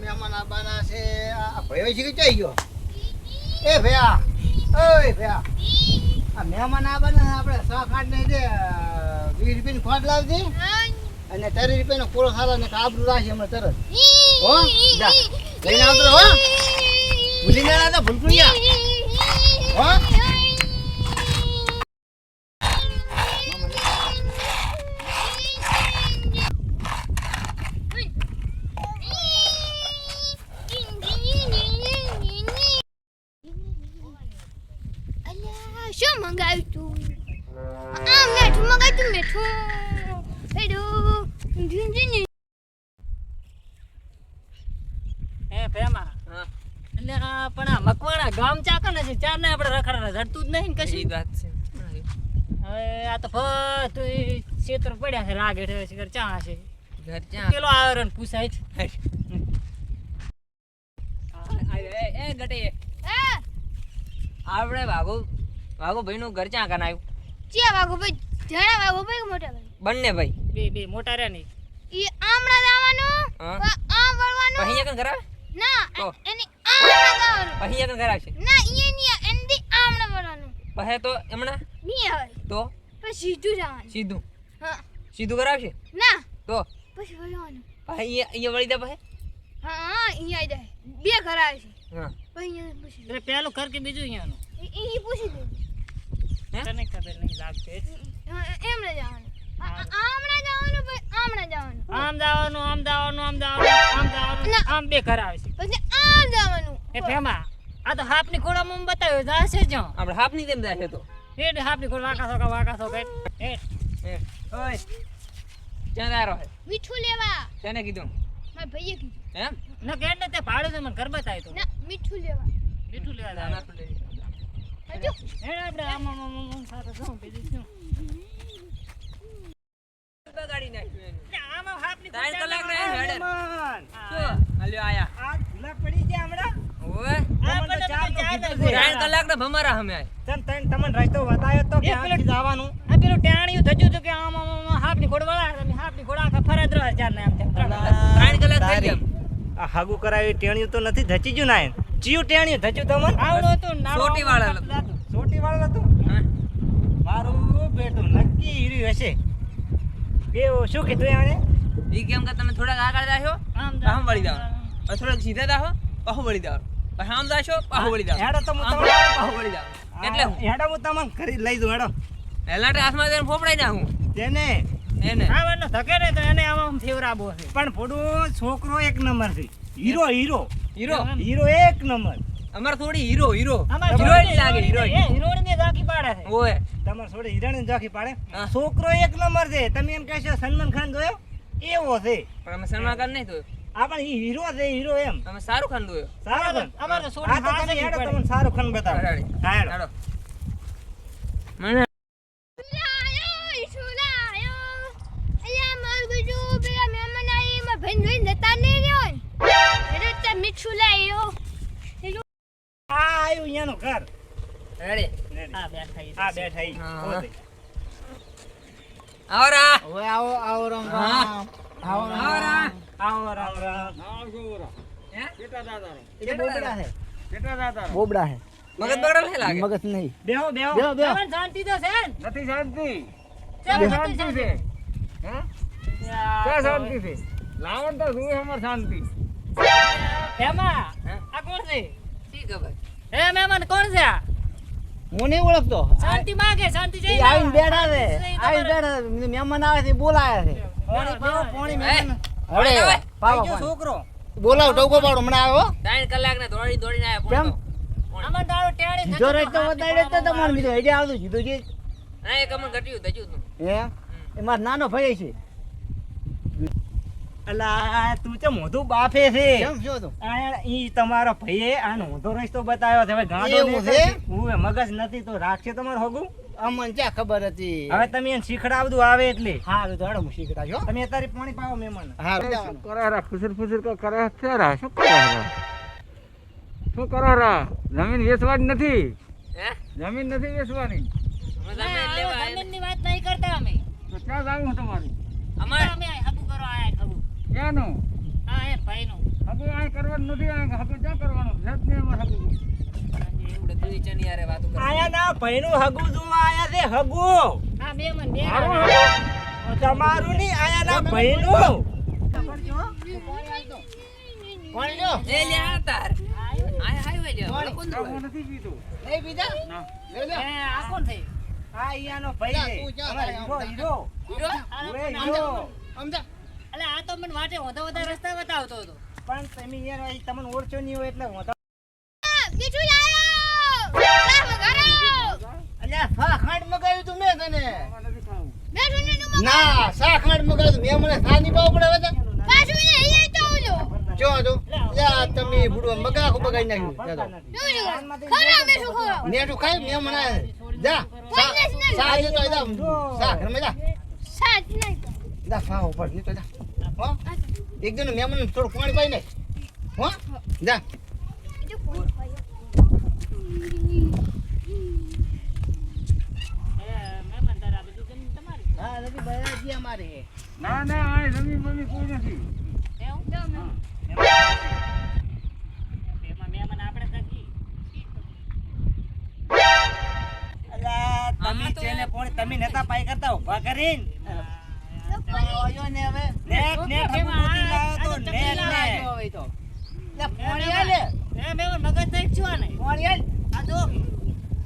મહેમાન આવવાના છે. આ ભયો છે કે જઈ ગયો? એ ભયા, ઓય ભયા, આ મહેમાન આવવાના આપણે 100 ખાટ નહીં દે, 20 રૂપિયાની ખોટ લાવજે અને 30 રૂપિયાનો પૂરો ખાલા ને આબરૂ રાખી હમણાં તરત. હો જા લઈને આવતો હો, ભૂલી ના તો ભૂલકુયા હો. શું મંગાવ્યું તું? આ મેઠું મંગાવ્યું તું, મેઠું. હેડો જીંજીની એ ફેમા હા એટલે પણ આ મકવાણા ગામ ચાકર ને છે ચાર ને આપણે રખડા જડતું જ નહીં કશી વાત છે. હવે આ તો ફતું ક્ષેત્ર પડ્યા છે રાગ હેઠે છે ઘર ચા છે ઘર ચા કેલો આવ્યો ને પૂછાય છે. એ ગટે આપણે વાગો ભાઈ નું ઘર ચા કન આવ્યું? ચિયા વાગો ભાઈ? જણા વાગો ભાઈ મોટા ભાઈ? બંને ભાઈ બે મોટા રે નહીં. ઈ આમણા જવાનું, આમ વળવાનું. અહીંયા કન ઘર આવે? ના એની આમણા જવાનું. અહીંયા કન ઘર આવશે? ના ઈ ની એની આમણા વળવાનું. પહે તો એમણા ની આવે તો પછી સીધું જવાનું. સીધું? હા સીધું ઘર આવશે? ના તો પછી વળવાનું. અહીંયા વળી દે પહે? હા અહીંયા આવી જાય. બે ઘર આવે છે. હા પછી અહીંયા પૂછી એટલે પેલું ઘર કે બીજું અહીંયાનું? ઈ પૂછી દે. તને ખબર નહીં લાગતી એમણે જવાનું. આમણા જવાનું પછી આમણા જવાનું. આમ જવાનું આમ બે ઘર આવે છે. પછી આમ જવાનું. એ ફેમા આ તો હાપની ખોડામાં બતાવ્યો જાશે જો આપણે હાપની તેમ જાશે તો એ હાપની ખોડ વાકાસો કે એ ઓય ક્યાં દારો હે? મીઠું લેવા. તને કીધું? મારા ભાઈએ કીધું. એમ ન કે ને તે ભાડું તે મને ઘર બતાવ્યું તો ના મીઠું લેવા. મીઠું લેવા જાના તો લે હજુ એ આપણે આમ સાથે શું બીજું શું બગાડી નાખ્યું એને આમાં હાપની 3 કલાક રહે હેડે શું હાલ્યો આયા આ ભૂલા પડી ગયા હમણા ઓય આ પણ 3 કલાક ના ભમારા હમે તમને રસ્તો બતાવ્યો તો કે આ જવાનું આ પેલું ટાણિયું થજ્યું તો કે આમ હાપની ખોડવાળા તમે હાપની ખોડા ફરજ રહે ચાર ને આમ 3 કલાક થઈ ગયા. આ હાગુ કરાવી ટેણિયું તો નથી ધચી ગયું ના ચિયું ટેણિયું ધચ્યું તમને આવડો તો સોટી વાળા સોટી વાળા હતું મારું બેટું નક્કી હીરી હશે. કેવું શું કીધું એણે? ઈ કેમ કે તમે થોડા આગળ જાશો આમ વળી જાવ, થોડા સીધા જાશો પાછું વળી જાવ, પછી આમ જાશો પાછું વળી જાવ, હેડો તો હું આમ તમને પાછું વળી જાવ. એટલે હેડો હું તમને કરી લઈ દઉં હેડો હેલાટે હાથમાં જઈને ફોપડાઈ નાખું તેને એને આ વરનો ધકે ને તો એને આમ ફેવરાબો છે. પણ ફોડું છોકરો એક નંબર છે. હીરો હીરો હીરો હીરો એક નંબર. અમાર થોડી હીરો હિરોઈન લાગે હિરોઈન એ હિરોઈન ને ઝાકી પાડે છે. ઓય તમારે થોડી હિરાણી ઝાંખી પાડે. હા. છોકરો એક નંબર છે. તમે એમ કહેશો સલમાન ખાન જોયો એવો છે. પણ અમે સલમાન ખાન નહીં તો આ પણ ઈ હીરો છે હીરો એમ અમે શાહરુખ ખાન દોયો. સારો ખાન. અમારે તો હા તો તમે હેડો તમને શાહરુખ ખાન બતાવો. હા હેડો. હાલો મને લાયો ઈસુ લાયો. અલ્યા માર ગજો પેલા મહેમાન આઈ માં ભઈન લઈને જતા નહીં રહ્યો. એટલે તે મીઠું લાયો. આ આયું અહીંયાનું ઘર. Ready ready. આ બેઠા ઈ આ બેઠા ઈ. હા. પોતે. આવરા હવે આવો રામ હા. રામ. આવો આવરા આવો રામ રામ. હે એ બોબડા છે. બોબડા છે. મગજ બગડેલ છે લાગે. મગજ નહીં. બેહો બેહો. બેહો બેહો. તમને શાંતિ તો છે ને? નથી શાંતિ. કેમ શાંતિ છે. હા ક્યાં શાંતિ છે? લાવણ તો શું અમાર શાંતિ. ફેમા આ કોણ છે? શી ખબર? હે મહેમાન કોણ છે આ? હું નહીં ઓળખતો. શાંતિ માંગે શાંતિ એ જઈ આવીને બેઠા છે. આવીને બેઠા છે. મહેમાન આવે છે બોલાયા છે. પાણી પાવો પાણી મહેમાન. અરે હવે. પાવો આઈ ગયો પાણી. છોકરો. બોલાવો ટોકો પાડો મને આવ્યો. 3 કલાક ને દોડીને આયા કેમ? અમાર દાડો ટેણી સીધો રસ્તો બતાડ્યો તો તમારે બીજો હેડે આવતો સીધો છે. ના એક અમન ઘટ્યું ધજ્યું તું. હે એ મારો નાનો ભાઈ છે. અલા તું ચમ મોઢું બાફે છે. કેમ છો તું? આ ઈ તમારો ભાઈએ આ નોંધો રસ્તો બતાવ્યો છે. હવે ગાંડો એવું નહીં છે? કરતી. ઉવે મગજ નથી તો રાખશે તમારું હગું. અમને ક્યાં ખબર હતી. હવે તમે એને શીખડાવતું આવે એટલે હારું તો હેડો હું શીખડા છો. તમે અત્યારે પાણી પાવો મહેમાન. હારું જવાનું. કરારા ફુસર ફુસર કો કરે છે રા શું કરારા શું કરારા જમીન વેચવાની નથી હે જમીન નથી વેચવાની અમે જમીન લેવા આયા. જમીનની વાત નહીં કરતા અમે. તો ક્યાં જાવું તમારું અમારે અમે હબુ કરો આયા હબુ. ક્યાંનું હા એ ભાઈનું. હવે આ કાંઈ કરવાનું નથી આ હગું ક્યાં કરવાનું છે જ નહીં અમારે હગું એવડે દુઈ ચની યારે વાતો કરે આયા ના ભાઈનું હગું જોવા આયા છે હગું હા બે મન બે મારું હગું તમારું નહીં આયા ના ભાઈનું કોણ લ્યો એ લે આ તાર આય હાઈવે લે ઓલો કોણ હું નથી પીતો નહીં પીધા ના લે લે આ કોણ થઈ આ અહીંયાનો ભાઈ છે તું જા, અમારો જા, હીરો હીરો ઓએ હીરો સમજા અલે આ તો મને વાટે હોતા રસ્તા બતાવતો હતો પણ તમે યાર અહીં તમને ઓળખો નહીં હોય એટલે હું તો બીજું લાયો લા વગારો અલ્યા શાખાંડ મગાવ્યું તું મેં તને નથી ખાવું બે સુને નું ના શાખાંડ મગાવ્યું મેં મને સાની પાવ પડે હવે પાછું એ અહીં તો આવજો જો તો યા તમે બુડો મગાખો બગાડી નાખ્યું જા તો. ખરા મે શું ખરો નેટું ખાઈ મેં મને જા સાજે તો જા સા ઘરમાં જા સાચ નહીં તો જા ફાવ ઉપર ની તો જા હો એક દિન મેં મને થોડું પાણી પાઈ નાખ હો જા એ કોણ ભાઈ હા લગી બયાજી અમારે ના ના આ જમીન મમ્મી કોઈ નથી અલા તમે આમાં તો છે ને પણ તમે નતા પાઈ કરતા ઊભા કરીને આયો ને હવે નેટ નેટ હગું ગોતી લાવ્યો તો નેટ ને લે પાણી આલે પાણી આલ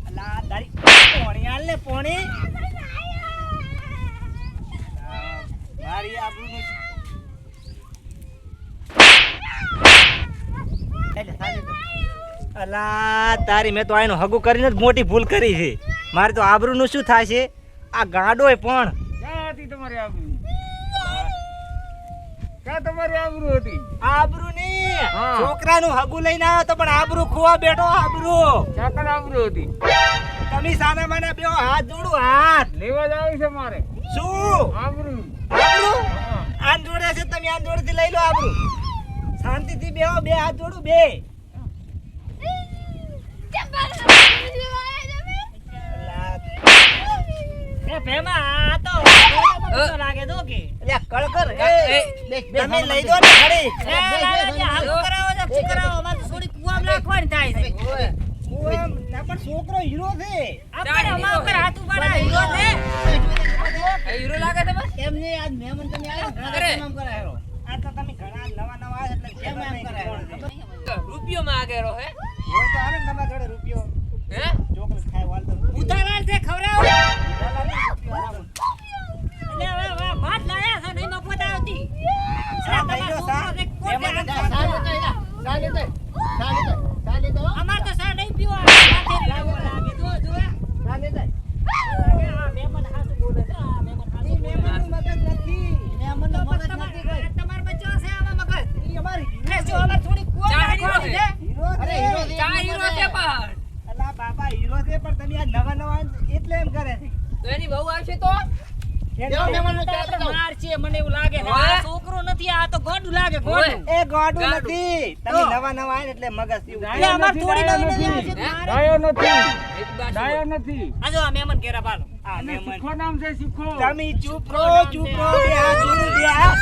અલા દારી પોણી આલ ને પોણી મારી આબરૂનું એટલે સાજે તો અલા તારી મેં તો આનું હગું કરીને જ મોટી ભૂલ કરી છે મારે તો આબરૂનું શું થાય છે આ ગાંડોય પણ ક્યાં હતી તમારી આબરૂ ક્યાં તમારી આબરૂ હતી આબરૂ ની હા. છોકરાનું હગું લઈને આવ્યો તો પણ આબરૂ ખોવા બેઠો આબરૂ ક્યાં કણ આબરૂ હતી તમે સાના માના બેહો હાથ જોડું હાથ લેવા જ આવી છે મારે શું આબરૂ આબરૂ હા. આન જોડે છે તમે આન જોડેથી લઈ લો આબરૂ શાંતિથી બેહો બે હાથ જોડું બે લે કળકર એ, તમે લઈ દો ને ખરી ઓય, ના પણ છોકરો હીરો છે એ હીરો લાગે તમે એમને આજ મહેમાન તમે આવ્યો ઘણા અરે. કામ કરાયો આ તો તમે ઘણા નવા નવા આવ્યા એટલે કેમ એમ કરાયો રૂપિયો માં આગેરો હે હોય તો હાલે ને તમારા જોડે રૂપિયો હે ચોકલેટ ખાય વાલ તો ઉતાવળ છે ખવડાવો અમાર તો સા નહીં પીવો તમાર બચ્ચો છે આમાં મગજ લે જો અમાર થોડી ચા હીરો છે અરે હીરો છે. ચા હીરો છે પણ અલા બાપા હીરો છે પણ તમે આ નવા નવા એટલે એમ કરે છે તો એની બહુ આવશે તો દેવો મહેમાનનો ચા પીવો. માર છે મને એવું લાગે છે ઓય. આ છોકરો નથી આ તો ગોડું લાગે ઓય. ગોડું એ ગોડું ગાડું. નથી તમે નવા નવા આવ્યા ને એટલે મગજ એવું એટલે અમાર થોડી નવી નવી નથી. આવશે તો મારે ડાયો નથી એક બાજુ ડાયો નથી આ જો આ મહેમાન કેરા પાલો આ અને મહેમાન શીખો નામ છે શીખો તમે ચૂપ રહો બે હાથ જોડું બે હાથ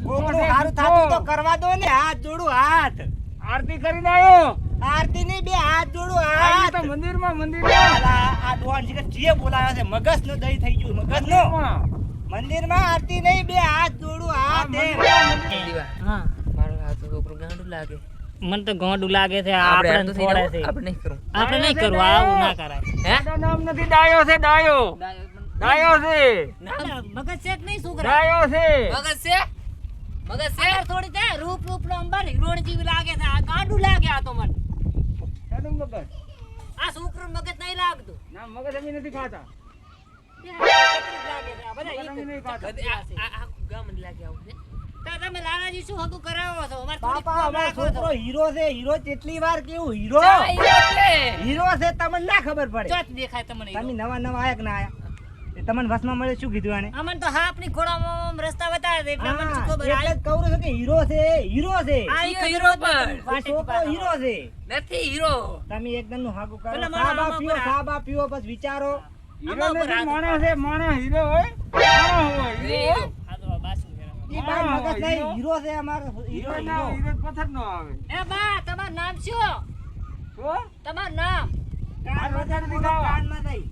કોકનું હારું થાતું તો કરવા દો ને હાથ જોડું હાથ આરતી કરીને આવ્યો આરતી ની બે હાથ જોડું આવી હાથ તો મંદિરમાં મંદિરમાં અલા, આ ડોન છે કે જે બોલાવ્યો છે મગજ નો દહીં થઈ ગયું મગજ નો મંદિર માં આરતી નહીં બે હાથ જોડું હાથ એમ દીવા હા મારો હાથ છોકરું ગાંડું લાગે મને તો ગોડું લાગે છે આપણે આપણે તો થઈ થોડા જાવ છે આપણે નહીં કરું આપણે નહીં કરવું આવું ના કરાય હે એનું નામ નથી ડાયો છે ડાયો ડાયો છે મગજ છે કે નહીં છોકરા ડાયો છે મગજ છે મગજ છે આ થોડી તે રૂપ નો અંબર હીરોણ જેવી લાગે છે આ ગાડું લાગે આ તો મને એનું મગજ આ છોકરું મગજ નહીં લાગતું ના મગજ અમે નથી ખાતા લાગે છે આ બધા મગજ અમે નહીં ખાતા આ ગામ લાગે આવું છે તો તમે લાલાજી શું હકુ કરાવો છો અમાર બાપા અમારો છોકરો હીરો છે હીરો કેટલી વાર કેવું હીરો ચા હીરો છે હીરો છે તમને ના ખબર પડે ચોથ દેખાય તમને તમે નવા નવા આયા કે ના આયા એ તમને વસમાં મળે શું કીધું આને અમન તો હાપની ખોડામાં રસ્તા બતાવે છે એટલે અમને શું હા, ખબર એટલે જ કહું છું કે હીરો છે હીરો છે આ હીરો પણ. એ છોકરો હીરો છે નથી હીરો તમે એકદમ નું હાગું કરો પેલા મારા સાબા મામા પીવો પર આ- સાબા પીવો પછી વિચારો હીરો નથી માણસ છે માણસ હીરો હોય માણસ હોય હીરો હોય. આ તો બાસુ છે ઈ બાઈ મગજ નહીં, હીરો છે અમારો, હીરો હીરો. પથ્થર નો આવે એ બા તમારું નામ શું શું? તમારું નામ કાન વધારે બોલો, કાનમાં નહીં.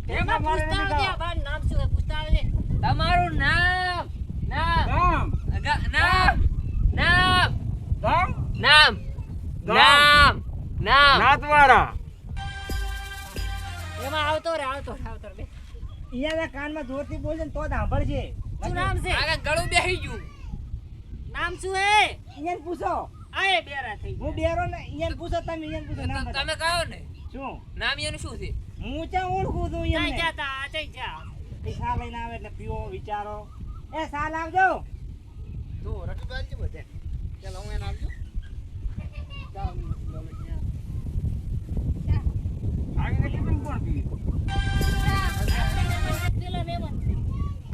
એમાં પૂછતા આવજે બા નામ શું છે પૂછતા આવજે તમારું નામ નામ ગામ નામ નામ ગામ નામ નામ નામ નાથવાડા એમાં આવતો રે બે ઈયાના કાનમાં જોરથી બોલજે ને તો જ સાંભળશે. શું નામ છે આગળ ગળું બેહી ગયું નામ શું હે ઈયાને પૂછો. આય બેરા થઈ હું બેરો ને ઈયાને પૂછો, તમે ઈયાને પૂછો. નામ બતાવો. તમે કહો ને શું? નામ એનું શું છે હું ક્યાં ઓળખું છું ઈયાને? તા જા એ સા લઈને આવે એટલે પીવો, વિચારો. એ સા લાવજો. તો રટુ તો આલજે બધે. ચાલ હું એને આપજો. આવીને કેમ કોણ પીએ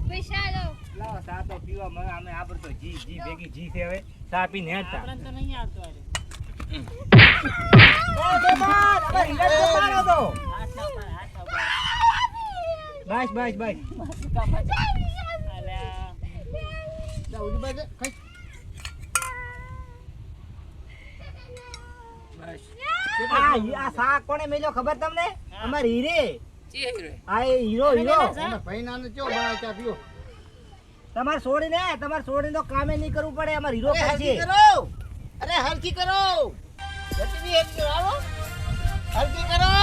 પૈસા લો. લાવો સા તો પીવા મને અમે આપણે તો જી જી ભેગી જી છે હવે. સા પીને હેડતા. તો નહીં આવતો અરે ઓ બેમાન, હવે હિંગત તો મારો તો. બસ બસ બસ. જા ઉડી બાજે ખાઈ. આ સા કોણે મેલ્યો ખબર તમને? અમાર હીરે. ચી હીરો આ એ હીરો હીરો. એના ભાઈનાને ચો બનાવ ચા પીઓ. તમારે છોડીને તો કામે નહીં કરવું પડે. અમાર હીરો અરે ખાય છે. હરકી કરો. અરે હરકી કરો. ગટવી એક કરો આવો. હરકી કરો.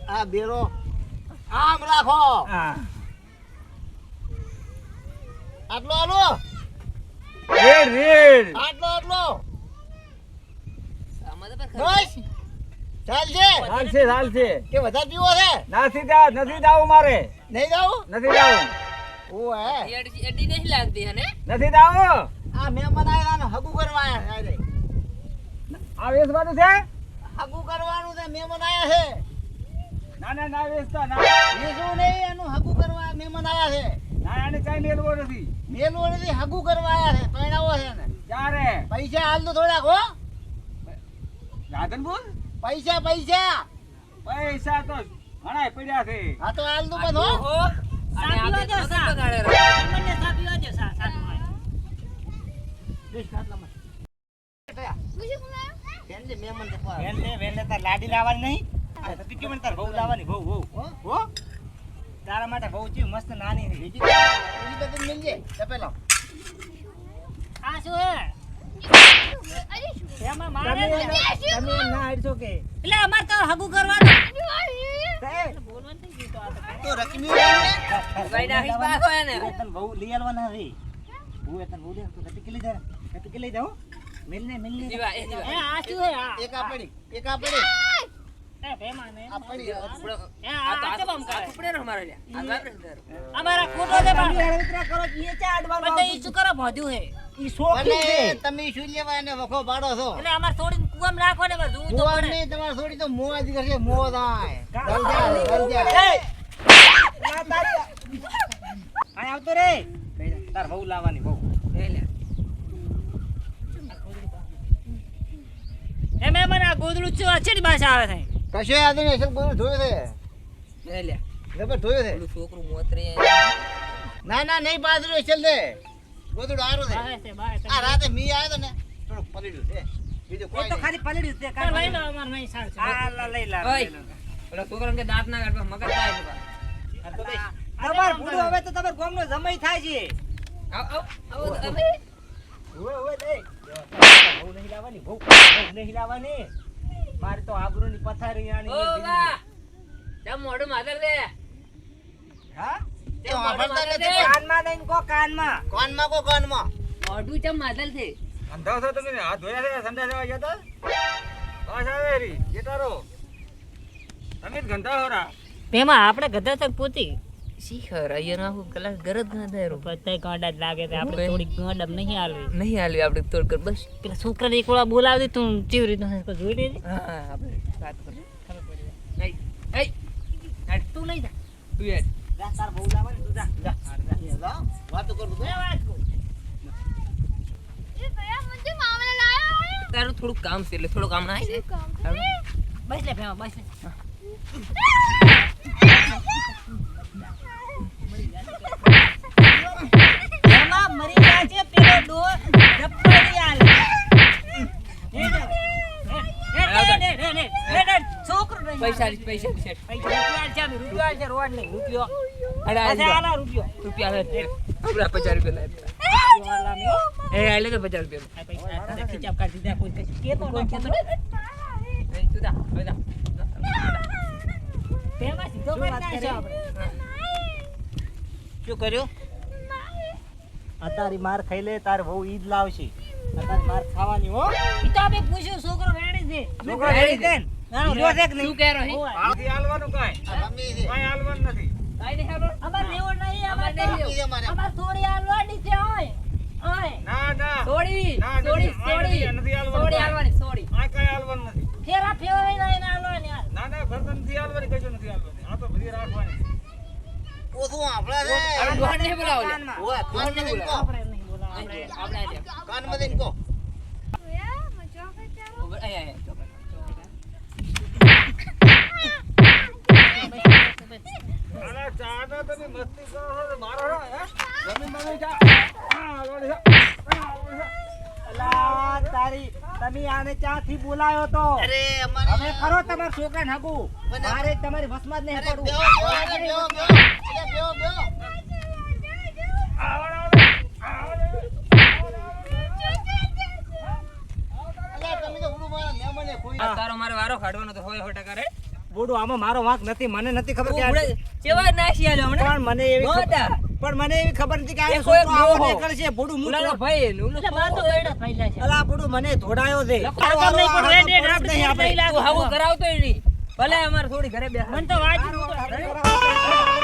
આ બેરો આમ રાખો. હા. આટલો આલો. રેડ રેડ આટલો આટલો. આમાં તો પર બસ. ચાલજે. ચાલશે કે વધારે પીવો છે? નથી જાવું મારે નહીં જાવું? નથી જાવું ઓએ. એડી નહીં લાગતી હને નથી જાવું આ મહેમાન આયા ને હગું કરવા આયા છે. આ વેચવાનું છે હગું કરવાનું છે, મહેમાન આયા છે. ના વેચતા ના બીજું નહીં, એનું હગું કરવા મહેમાન આયા છે. ના આને કઈ મેળવો નથી મેલું નથી, હગું કરવા આયા છે. પરણાવો છે ને. ક્યારે પૈસા હાલ દો થોડાક હો. રાધનપુર પૈસા પૈસા. પૈસા તો ઘણા પડ્યા છે હા તો હાલ દો બધો. અને આ તો બગાડે મને સાપી વાજો સા બીજું કોણ આવ્યું? કેમ છે મહેમાન દેખવા? વેલે તાર લાડી લાવવાની નહીં. આ સતી કેમ તાર બહુ લાવવાની બહુ બહુ. હો? તારા માટે બહુ છે મસ્ત નાની છે. બીજી ઓલી બધી મિલજે. તપેલો. આ શું હે અરે શું? એમાં તમે મારે એને- તમે એમ ના અડશો કે એટલે અમાર તો હગું કરવાનું બોલવાનું થઈ ગયું તો આ તો. તો રકમી લઈને ભાઈ નાખી પાછો એને હું તને બહુ લઈ આલવાના છે. હું તને બહુ લે તો કટી લઈ જા. કટી લઈ જાઓ. મિલને જીવા એ આ શું હે આ એક આપડી એક આપડી એ ભેમાને આપડી આ તો આ બમ કરે ઉપડે ને અમારે લ્યા આ બાપરે અમારા ખોટો છે તમે હળવિતરા કરો કે એ ચા અડવાનું પણ ઈ શું કરે ભોધ્યું હે ઈ શોખી છે. અને તમે શું લેવા એને વખો પાડો છો? એટલે અમાર થોડી કુવામ રાખો ને બધું તો મોવા પડે નહીં, તમારે થોડી તો મોવા જ કરશે. મોવા થાય. કાં- ગલજા. ના તારી આય આવતો રે. તાર બહુ લાવવાની બહુ. એ મે મને આ ગોદડું છે અછડી ભાષા આવે છે કશો યાદ નહીં. અસલ બધું ધોયું છે. લે લે જબર ધોયું છે. પેલું છોકરું મોતરે ના ના નહીં પાદરું અસલ છે. ગોદડું હારું છે. બાહે છે બાહે આ રાતે મી આવ્યો તો ને થોડુંક પલળ્યું છે. બીજું એ કોઈ તો નહીં. ખાલી પલળ્યું છે. તો લઈ લો અમાર નહીં સારું છે આ લઈ લા. ઓય પેલા છોકરાને કે દાંત ના કાઢવા મગજ થાય છે તમાર ભૂડું હવે તો તમાર ગામનો જમાઈ થાય છે. આવ આવ આવ ઓય દે. બહુ નહીં લાવવાની બહુ નહીં લાવવાની. મારે તો આબરૂની પથારી આની ઓ બા જમ મોઢું માદર દે હા તે વાપરતા નથી. કાનમાં નહીં કો કાનમાં. કોનમાં કો કોનમાં. મોઢું ચમ માદર છે અંધાવ છો તમે હાથ ધોયા છે સંડા જવા ગયા તા બસ આવે રી જેટારો તમે જ ગંધા હોરા તેમાં આપણે ગધા તક પોતી શીખર અહીંયા ના કલાક ગરજ ના થાય રો પતાય કાંડા જ લાગે છે આપણે થોડી ગાંડમ નહીં હાલવી નહીં હાલવી આપણે તોડ કર બસ પેલા છોકરાને એક વાર બોલાવી દે તું કેવી રીતના જોઈ લેજે હા આપણે વાત કરી ખબર પડી જાય નહીં તું નહીં જા તું યાર જા તાર બહુ લાવવાની તું જા. જા. જાઓ, વાતો કરું તો. એ ભયા મને મામલે લાયો. તારું થોડું કામ છે એટલે થોડું કામ ના આવી શું કામ જાય કરે? બસ લે ભેમા બસ લે એમાં આ મરી ગયા છે પેલો ડો જપ્પડી આલે છોકરો નહીં પૈસા પૈસા રૂપિયા છે રોડ નહીં રૂપિયો અરે અચ્છા આના રૂપિયો રૂપિયા હે પૂરા 50 રૂપિયા વાલા મે એ આલે કે 50 રૂપિયા આ પૈસા ખીચાપ કાઢી દે કોઈ કશું કેતો ન કેતો તું જા તેમાં સીધો કરી નાખ્યો આપણે શું કર્યું અતારી માર ખાઈ લે તાર બહુ ઈદ લાવશે અતારી માર ખાવાની હો ઈ તો આપણે પૂછ્યું છોકરો રેડી છે છોકરો રેડી છે ના જો દેખ નહીં શું કહે રહી નથી હાલવાનું કાંઈ. રમી છે. કાંઈ હાલવાનું નથી. કાઈ નહીં હાલો અમાર લેવો નહીં અમાર નહીં લેવો. રમી છે મારે. અમાર થોડી હાલવાની છે ઓય ઓય ના, ના. સોડી ના, નથી. સોડી આ સોડી નથી હાલવાનું. સોડી હાલવાની સોડી આ કાંઈ હાલવાનું નથી. ફેરા ફેવરાઈ નહીં હાલવાની યાર ના, ના, ફરતા નથી હાલવાની, કશું નથી હાલવાની. આ તો બધી રાખવાની. ઓછું આપણા છે. હવે ગોળ નહીં બોલાવો લે. ઓય, કાનમાં લઈને કહો. આપણે નહીં બોલાવા આપણે આલે કાનમાં લઈને કહો. ભૈયા મજા કરતા ઓય આય આના ચાનો તમે મસ્તી કરો છો તો મારો હે? જમીન બમીન ચા. હાલવાની છે. હાલવાની છે. અલા તારી તમે આને ચાથી બોલાયો તો અરે અમારે હવે ખરો તમાર છોકરાને હગુ મારે તમારી વસમાં જ નહીં અરે પડવું બેહો, બેહો, અરે બેહો, બેહો. અરે બેહો, બેહો. અરે તમે તો ઉડું મારા મહેમાને ખોઈ આ તારો મારે વારો કાઢવાનો તો હોય 100% રે બોડું આમાં મારો વાંક નથી મને નથી ખબર કે આ- ઉડે કેવા નાસી આલ્યો હમણાં પણ મને એવી ખબર- નહોતા. પણ મને એવી ખબર નથી કે આ એ કોઈ છોકરો આવો ડોહો. નીકળશે બોડું ઉલાનો મૂકો ભાઈ ને ઉલો અલા બોડું મને ધોડાયો છે લખાણ આવો નહીં આવો પડે, આવો ખોરાક નહીં આપણે તું હાવું કરાવતોય નહીં ભલે અમારે થોડી ઘરે બેસા મને તો વાંચ્યું